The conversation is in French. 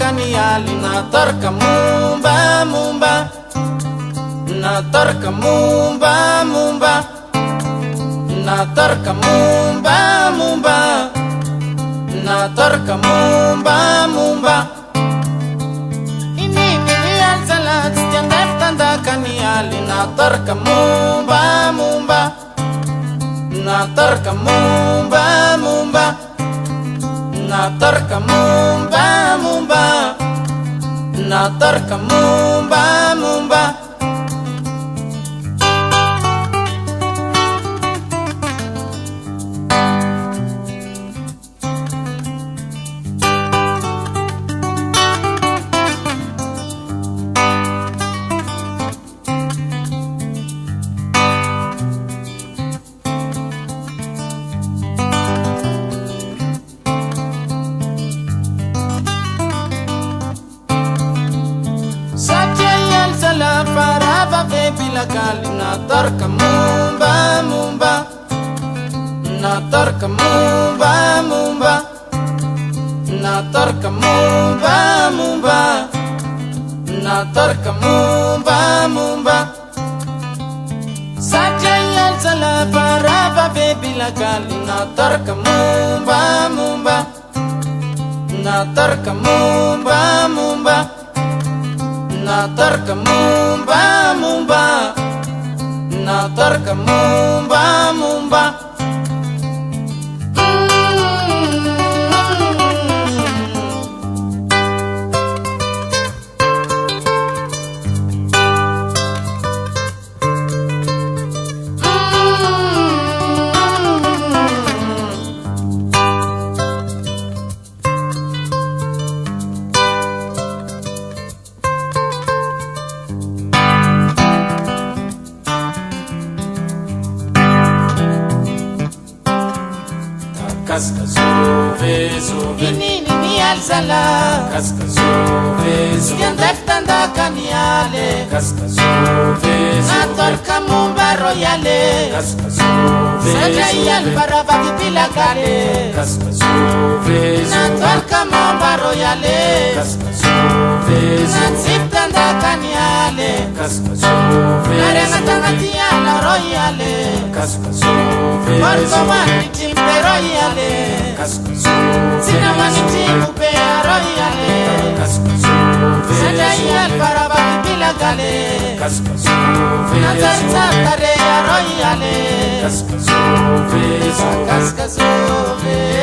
kaniali na torka mumba mumba, na torka mumba mumba, na torka mumba mumba, na torka mumba mumba. Ini al salat tiang tanda kaniali na torka mumba mumba, na torka mumba mumba, na torka mumba mumba, na torka mumba mumba. Kali na torka mumba mumba, na torka mumba mumba, na torka mumba mumba, na torka mumba mumba. Saja yang salah para babe bila kali na torka mumba mumba, na torka mumba mumba, na torka mumba mumba, na torka mumba mumba. Kaska zove zove, ini alzala. Kaska zove zove, yandak tanda kaniale. Kaska zove zove, na torka mumba royale. Kaska zove zove, saja yal para bagi bila kale. Kaska zove zove, na torka mumba royale. Kaska zove zove, na zip tanda kaniale. Kaska zove zove, na tangati ala royale. Kaska zove zove, porco mani timpe royale. Kaska zove, sina mani timpe royale. Kaska zove, saja yal para bagi bila kale. Kaska zove, na tanta kare royale. Kaska zove, kaska zove.